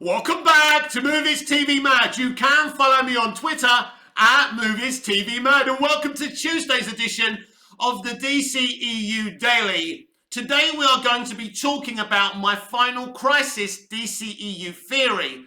Welcome back to Movies TV Mad. You can follow me on Twitter at Movies TV Mad, and welcome to Tuesday's edition of the DCEU Daily. Today we are going to be talking about my final crisis DCEU theory.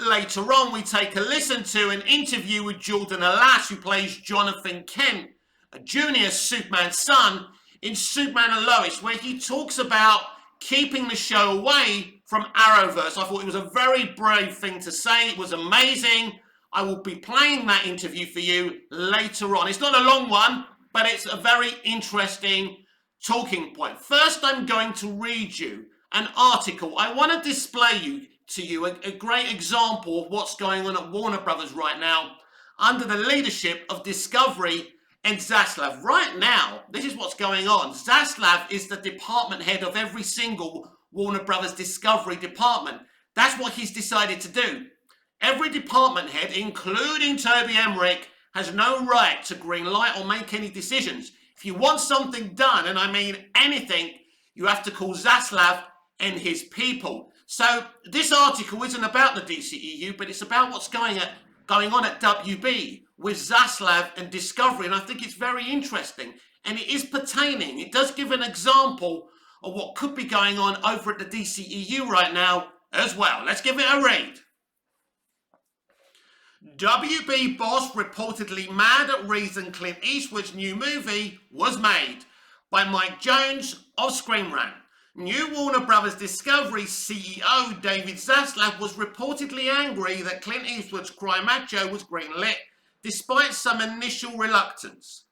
Later on we take a listen to an interview with Jordan Alas, who plays Jonathan Kent, a junior Superman's son in Superman and Lois, where he talks about keeping the show away from Arrowverse. I thought it was a very brave thing to say. It was amazing. I will be playing that interview for you later on. It's not a long one, but it's a very interesting talking point. First, I'm going to read you an article. I want to display to you a great example of what's going on at Warner Brothers right now under the leadership of Discovery and Zaslav. Right now, this is what's going on. Zaslav is the department head of every single Warner Brothers Discovery department. That's what he's decided to do. Every department head, including Toby Emmerich, has no right to green light or make any decisions. If you want something done, and I mean anything, you have to call Zaslav and his people. So this article isn't about the DCEU, but it's about what's going on at WB with Zaslav and Discovery, and I think it's very interesting. And it is pertaining. It does give an example of what could be going on over at the DCEU right now as well. Let's give it a read. WB boss reportedly mad at reason Clint Eastwood's new movie was made by Mike Jones of Screen Rant. New Warner Brothers Discovery CEO David Zaslav was reportedly angry that Clint Eastwood's Cry Macho was greenlit, despite some initial reluctance.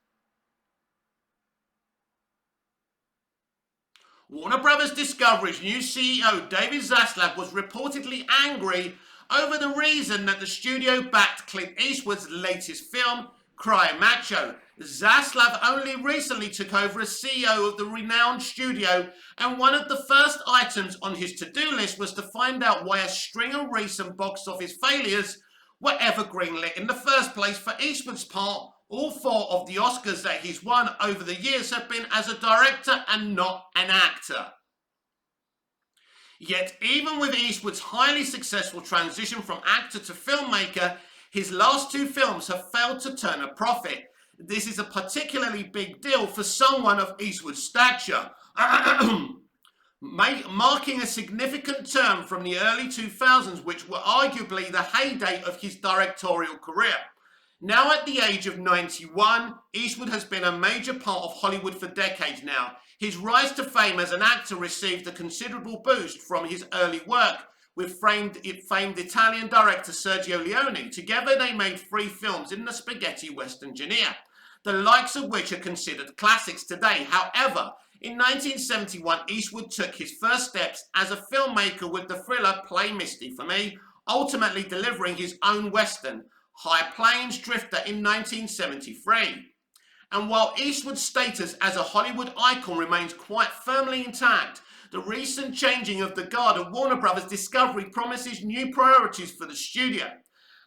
Warner Brothers Discovery's new CEO, David Zaslav, was reportedly angry over the reason that the studio backed Clint Eastwood's latest film, Cry Macho. Zaslav only recently took over as CEO of the renowned studio, and one of the first items on his to-do list was to find out why a string of recent box office failures were ever greenlit in the first place. For Eastwood's part, all 4 of the Oscars that he's won over the years have been as a director and not an actor. Yet, even with Eastwood's highly successful transition from actor to filmmaker, his last 2 films have failed to turn a profit. This is a particularly big deal for someone of Eastwood's stature, marking a significant turn from the early 2000s, which were arguably the heyday of his directorial career. Now at the age of 91, Eastwood has been a major part of Hollywood for decades now. His rise to fame as an actor received a considerable boost from his early work with famed Italian director Sergio Leone. Together they made 3 films in the spaghetti western genre, the likes of which are considered classics today. However, in 1971, Eastwood took his first steps as a filmmaker with the thriller Play Misty for Me, ultimately delivering his own western, High Plains Drifter, in 1973. And while Eastwood's status as a Hollywood icon remains quite firmly intact, the recent changing of the guard at Warner Brothers Discovery promises new priorities for the studio.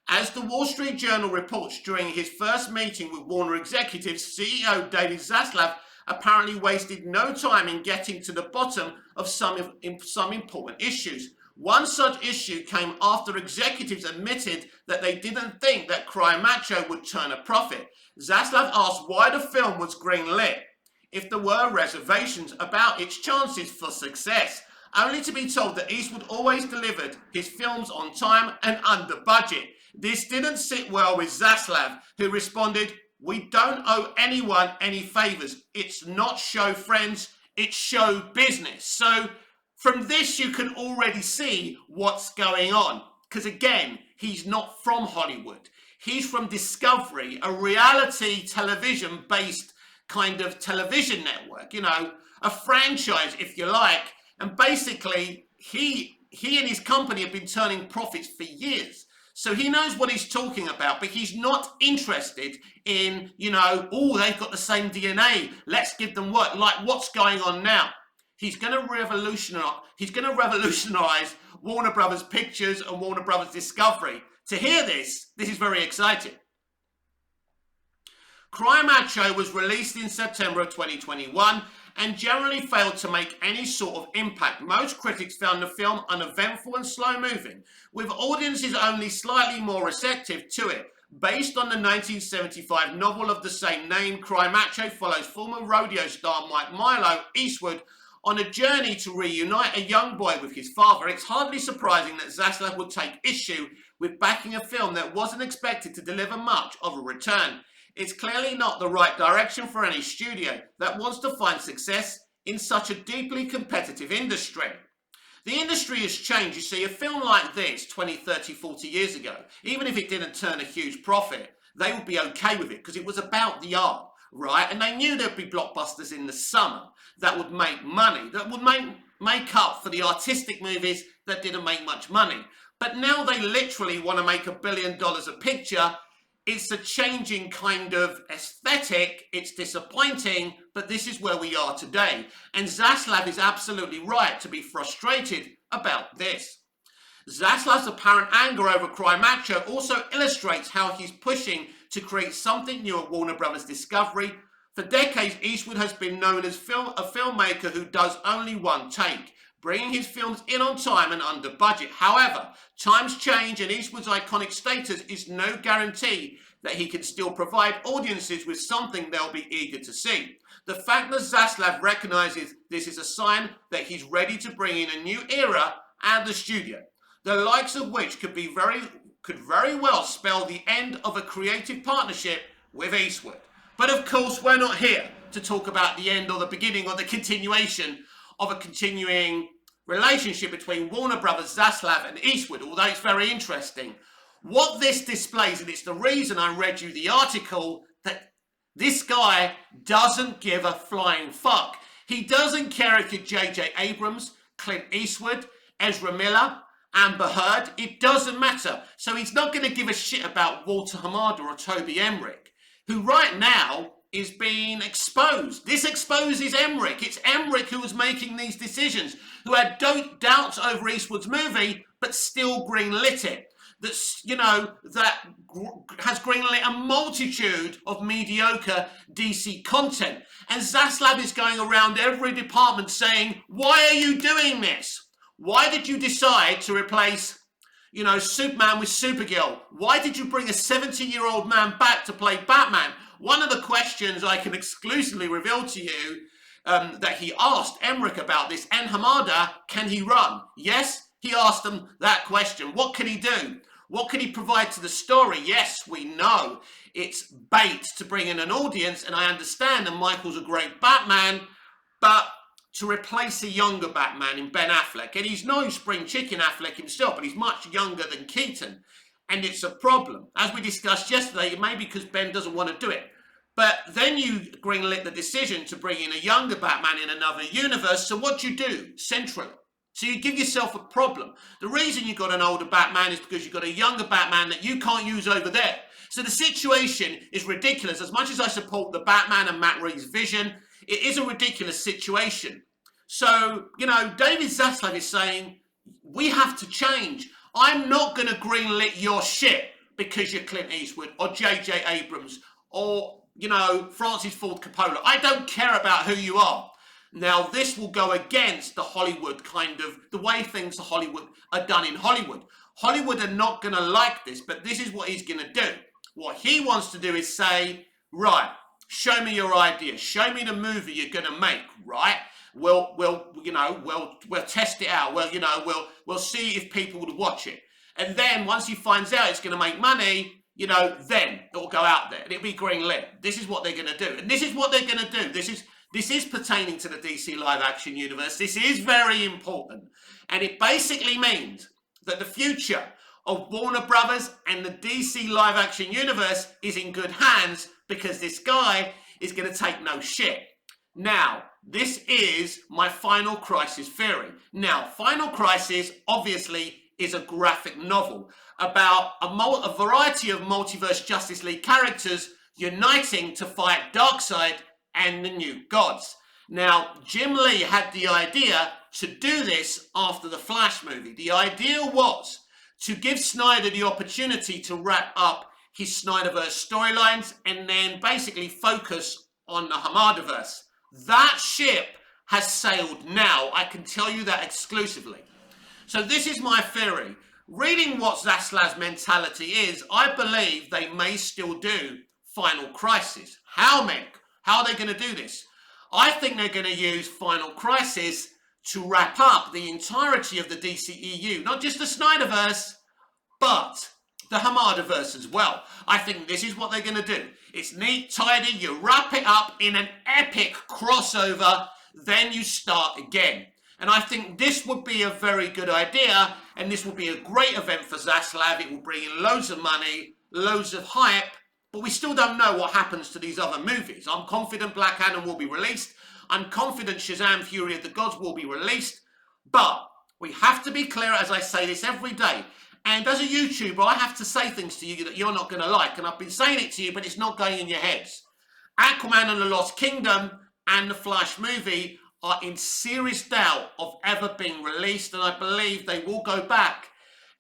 As the Wall Street Journal reports, during his first meeting with Warner executives, CEO David Zaslav apparently wasted no time in getting to the bottom of some important issues. One such issue came after executives admitted that they didn't think that Cry Macho would turn a profit. Zaslav asked why the film was greenlit, if there were reservations about its chances for success, only to be told that Eastwood always delivered his films on time and under budget. This didn't sit well with Zaslav, who responded, "We don't owe anyone any favors. It's not show friends, it's show business." So from this, you can already see what's going on. Because again, he's not from Hollywood. He's from Discovery, a reality television-based kind of television network, you know, a franchise, if you like. And basically, he and his company have been turning profits for years. So he knows what he's talking about, but he's not interested in, you know, oh, they've got the same DNA. Let's give them work. Like what's going on now. He's going to revolutionize Warner Brothers Pictures and Warner Brothers Discovery. To hear this is very exciting. Cry Macho was released in September of 2021 and generally failed to make any sort of impact. Most critics found the film uneventful and slow-moving, with audiences only slightly more receptive to it. Based on the 1975 novel of the same name, Cry Macho follows former rodeo star Mike Milo Eastwood on a journey to reunite a young boy with his father. It's hardly surprising that Zaslav would take issue with backing a film that wasn't expected to deliver much of a return. It's clearly not the right direction for any studio that wants to find success in such a deeply competitive industry. The industry has changed. You see, a film like this 20, 30, 40 years ago, even if it didn't turn a huge profit, they would be okay with it because it was about the art, right? And they knew there'd be blockbusters in the summer that would make money, that would make up for the artistic movies that didn't make much money. But now they literally want to make $1 billion a picture. It's a changing kind of aesthetic. It's disappointing, but this is where we are today. And Zaslav is absolutely right to be frustrated about this. Zaslav's apparent anger over Cry Macho also illustrates how he's pushing to create something new at Warner Brothers Discovery. For decades, Eastwood has been known as a filmmaker who does only one take, bringing his films in on time and under budget. However, times change and Eastwood's iconic status is no guarantee that he can still provide audiences with something they'll be eager to see. The fact that Zaslav recognizes this is a sign that he's ready to bring in a new era at the studio, the likes of which could very well spell the end of a creative partnership with Eastwood. But of course, we're not here to talk about the end or the beginning or the continuation of a continuing relationship between Warner Brothers, Zaslav and Eastwood, although it's very interesting. What this displays, and it's the reason I read you the article, that this guy doesn't give a flying fuck. He doesn't care if you're J.J. Abrams, Clint Eastwood, Ezra Miller, Amber Heard. It doesn't matter. So he's not going to give a shit about Walter Hamada or Toby Emmerich, who right now is being exposed. This exposes Emmerich. It's Emmerich who was making these decisions, who had doubts over Eastwood's movie, but still greenlit it. That's, that has greenlit a multitude of mediocre DC content. And Zaslav is going around every department saying, why are you doing this? Why did you decide to replace, Superman with Supergirl? Why did you bring a 70-year-old man back to play Batman? One of the questions I can exclusively reveal to you that he asked Emmerich about this, and Hamada, can he run? Yes, he asked him that question. What can he do? What can he provide to the story? Yes, we know it's bait to bring in an audience, and I understand, and Michael's a great Batman, but to replace a younger Batman in Ben Affleck, and he's no spring chicken Affleck himself, but he's much younger than Keaton, and it's a problem. As we discussed yesterday, it may be because Ben doesn't want to do it. But then you greenlit the decision to bring in a younger Batman in another universe. So what do you do centrally? So you give yourself a problem. The reason you got an older Batman is because you've got a younger Batman that you can't use over there. So the situation is ridiculous. As much as I support the Batman and Matt Reeves' vision, it is a ridiculous situation. So, David Zaslav is saying, we have to change. I'm not going to greenlit your shit because you're Clint Eastwood or J.J. Abrams or, Francis Ford Coppola. I don't care about who you are. Now, this will go against the Hollywood the way things are done in Hollywood. Hollywood are not going to like this, but this is what he's going to do. What he wants to do is say, right, show me your idea. Show me the movie you're going to make, right? We'll test it out. We'll see if people would watch it. And then once he finds out it's going to make money, then it'll go out there and it'll be greenlit. This is what they're going to do. And this is what they're going to do. This is pertaining to the DC live action universe. This is very important. And it basically means that the future of Warner Brothers and the DC live action universe is in good hands because this guy is going to take no shit. Now, this is my Final Crisis theory. Now, Final Crisis obviously is a graphic novel about a variety of multiverse Justice League characters uniting to fight Darkseid and the New Gods. Now, Jim Lee had the idea to do this after the Flash movie. The idea was to give Snyder the opportunity to wrap up his Snyderverse storylines and then basically focus on the Hamadaverse. That ship has sailed now. I can tell you that exclusively. So this is my theory. Reading what Zaslav's mentality is, I believe they may still do Final Crisis. How, Meg? How are they going to do this? I think they're going to use Final Crisis to wrap up the entirety of the DCEU. Not just the Snyderverse, but the Hamadaverse as well. I think this is what they're going to do. It's neat, tidy, you wrap it up in an epic crossover, then you start again. And I think this would be a very good idea, and this will be a great event for Zaslav. It will bring in loads of money, loads of hype, but we still don't know what happens to these other movies. I'm confident Black Adam will be released. I'm confident Shazam! Fury of the Gods will be released. But we have to be clear, as I say this every day. And as a YouTuber, I have to say things to you that you're not going to like. And I've been saying it to you, but it's not going in your heads. Aquaman and the Lost Kingdom and the Flash movie are in serious doubt of ever being released, and I believe they will go back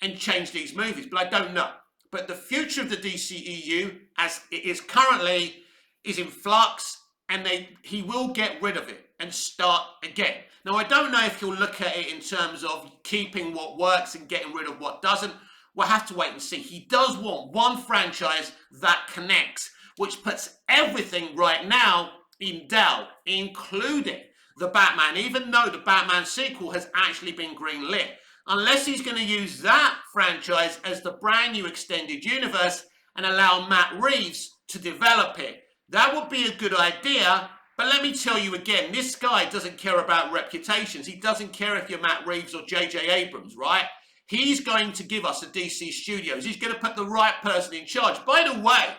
and change these movies, but I don't know. But the future of the DCEU, as it is currently, is in flux, and he will get rid of it and start again. Now, I don't know if he'll look at it in terms of keeping what works and getting rid of what doesn't. We'll have to wait and see. He does want one franchise that connects, which puts everything right now in doubt, including the Batman, even though the Batman sequel has actually been greenlit. Unless he's going to use that franchise as the brand new extended universe and allow Matt Reeves to develop it. That would be a good idea, but let me tell you again, this guy doesn't care about reputations. He doesn't care if you're Matt Reeves or J.J. Abrams, right? He's going to give us a DC Studios. He's going to put the right person in charge. By the way,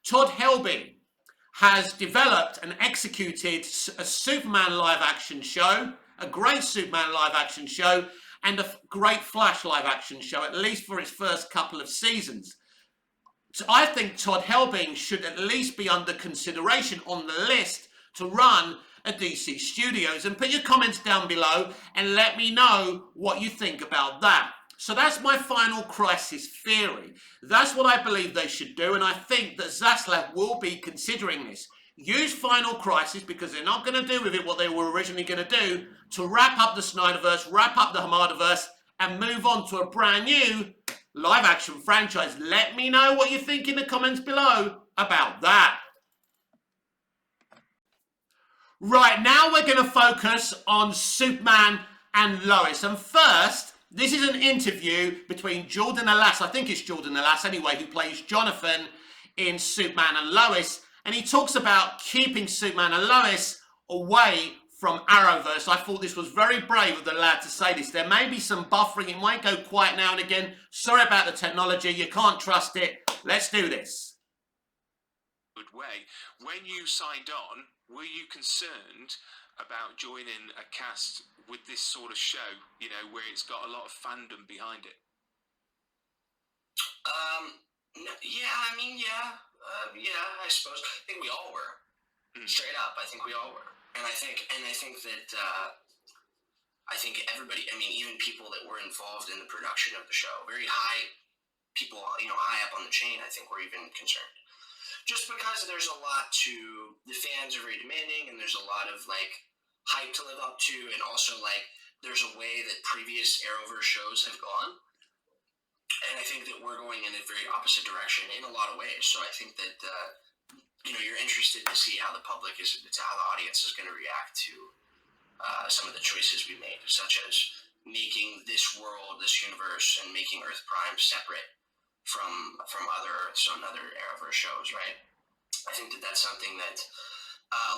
Todd Helbing has developed and executed a Superman live-action show, a great Superman live-action show, and a great Flash live-action show, at least for its first couple of seasons. So I think Todd Helbing should at least be under consideration on the list to run a DC Studios. And put your comments down below and let me know what you think about that. So that's my Final Crisis theory. That's what I believe they should do, and I think that Zaslav will be considering this. Use Final Crisis, because they're not going to do with it what they were originally going to do, to wrap up the Snyderverse, wrap up the Hamadaverse, and move on to a brand new live-action franchise. Let me know what you think in the comments below about that. Right, now we're going to focus on Superman and Lois. And first, this is an interview between Jordan Alas, I think it's Jordan Alas anyway, who plays Jonathan in Superman and Lois. And he talks about keeping Superman and Lois away from Arrowverse. I thought this was very brave of the lad to say this. There may be some buffering. It might go quiet now and again. Sorry about the technology. You can't trust it. Let's do this. Good way. When you signed on, were you concerned about joining a cast with this sort of show, you know, where it's got a lot of fandom behind it? Yeah, I suppose. I think we all were. Straight up, I think we all were. And I think that I think everybody, I mean, even people that were involved in the production of the show, very high people, you know, high up on the chain, I think were even concerned. Just because there's a lot to, the fans are very demanding, and there's a lot of, like, hype to live up to, and also, like, there's a way that previous Arrowverse shows have gone. And I think that we're going in a very opposite direction in a lot of ways. So I think that, you know, you're interested to see how the public is, how the audience is going to react to some of the choices we made, such as making this world, this universe, and making Earth Prime separate from other Earths on other Arrowverse shows, right? I think that that's something that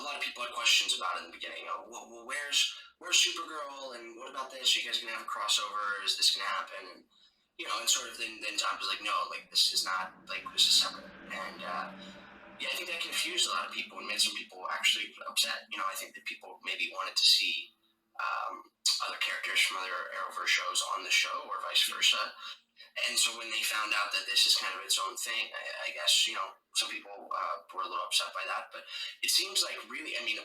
a lot of people had questions about in the beginning. You know, well, where's Supergirl, and what about this? Are you guys going to have a crossover? Is this going to happen? And, you know, and sort of then Tom was like, no, like, this is not, like, this is separate. And, yeah, I think that confused a lot of people and made some people actually upset. You know, I think that people maybe wanted to see other characters from other Arrowverse shows on the show or vice versa. And so when they found out that this is kind of its own thing, I guess, you know, some people were a little upset by that. But it seems like really, I mean,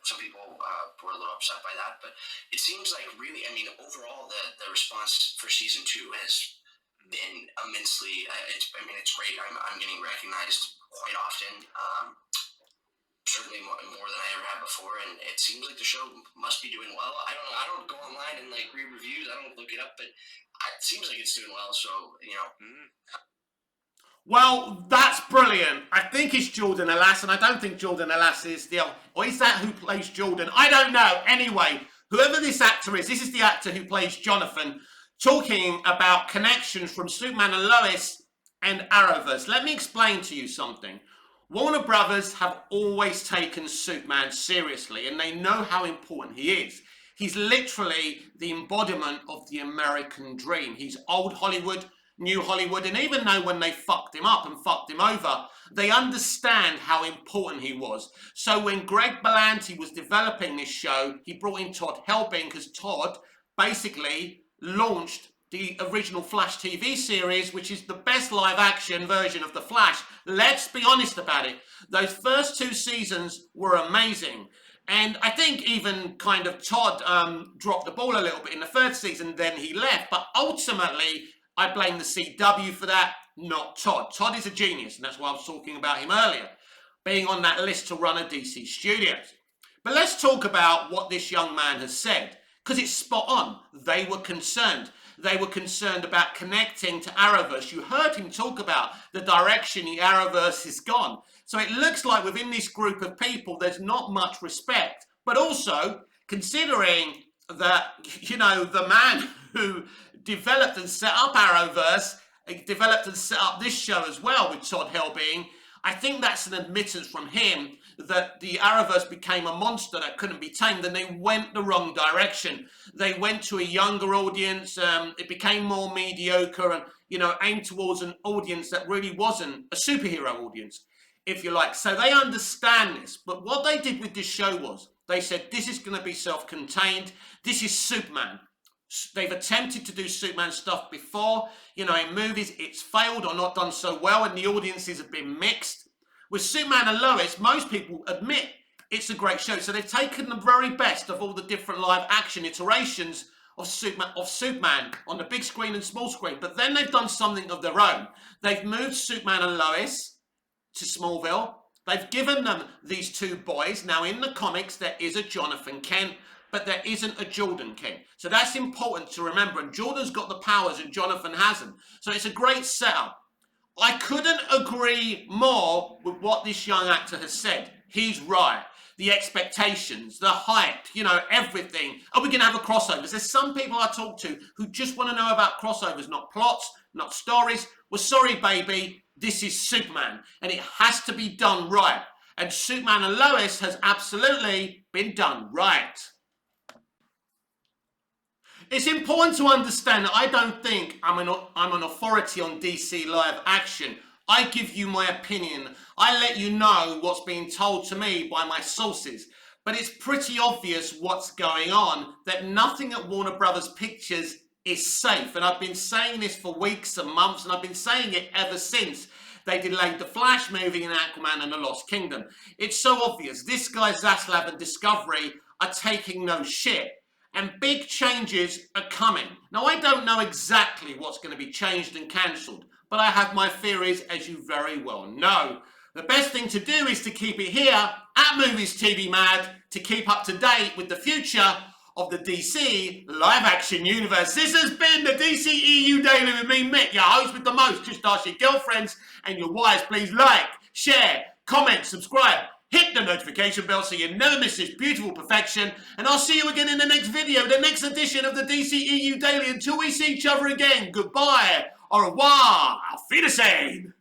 some people were a little upset by that, but it seems like really, I mean, overall, the response for season 2 has been immensely. It's great. I'm getting recognized quite often, certainly more than I ever have before, and it seems like the show must be doing well. I don't know. I don't go online and like read reviews. I don't look it up, but it seems like it's doing well. So Well, that's brilliant. I think it's Jordan Alas, and I don't think Jordan Alas is or is that who plays Jordan? I don't know. Anyway, whoever this actor is, this is the actor who plays Jonathan, talking about connections from Superman and Lois and Arrowverse. Let me explain to you something. Warner Brothers have always taken Superman seriously, and they know how important he is. He's literally the embodiment of the American dream. He's old Hollywood, New Hollywood, and even though when they fucked him up and fucked him over, they understand how important he was. So when Greg Berlanti was developing this show, he brought in Todd Helbing because Todd basically launched the original Flash TV series, which is the best live action version of the Flash. Let's be honest about it. Those first 2 seasons were amazing. And I think even kind of Todd dropped the ball a little bit in the 3rd season, then he left. But ultimately, I blame the CW for that, not Todd. Todd is a genius, and that's why I was talking about him earlier, being on that list to run a DC Studios. But let's talk about what this young man has said, because it's spot on. They were concerned. They were concerned about connecting to Arrowverse. You heard him talk about the direction the Arrowverse has gone. So it looks like within this group of people, there's not much respect. But also, considering that, the man who developed and set up Arrowverse, developed and set up this show as well with Todd Helbing, I think that's an admittance from him that the Arrowverse became a monster that couldn't be tamed, and they went the wrong direction. They went to a younger audience, it became more mediocre and, aimed towards an audience that really wasn't a superhero audience, if you like. So they understand this, but what they did with this show was, they said, this is going to be self-contained, this is Superman. They've attempted to do Superman stuff before, in movies, it's failed or not done so well, and the audiences have been mixed. With Superman and Lois, most people admit it's a great show. So they've taken the very best of all the different live action iterations of Superman on the big screen and small screen. But then they've done something of their own. They've moved Superman and Lois to Smallville. They've given them these 2 boys. Now in the comics, there is a Jonathan Kent, but there isn't a Jordan Kent. So that's important to remember. And Jordan's got the powers and Jonathan hasn't. So it's a great setup. I couldn't agree more with what this young actor has said. He's right. The expectations, the hype, everything. Are we going to have a crossover? There's some people I talk to who just want to know about crossovers, not plots, not stories. Well, sorry, baby. This is Superman, and it has to be done right. And Superman and Lois has absolutely been done right. It's important to understand that I don't think I'm an authority on DC live action. I give you my opinion. I let you know what's being told to me by my sources. But it's pretty obvious what's going on, that nothing at Warner Brothers Pictures is safe. And I've been saying this for weeks and months, and I've been saying it ever since they delayed the Flash movie and Aquaman and the Lost Kingdom. It's so obvious. This guy Zaslav and Discovery are taking no shit. And big changes are coming. Now, I don't know exactly what's going to be changed and cancelled, but I have my theories, as you very well know. The best thing to do is to keep it here at Movies TV Mad to keep up to date with the future of the DC live-action universe. This has been the DCEU Daily with me, Mick, your host with the most. Just ask your girlfriends and your wives, please like, share, comment, subscribe. Hit the notification bell so you never miss this beautiful perfection. And I'll see you again in the next video, the next edition of the DCEU Daily. Until we see each other again, goodbye, au revoir, auf Wiedersehen.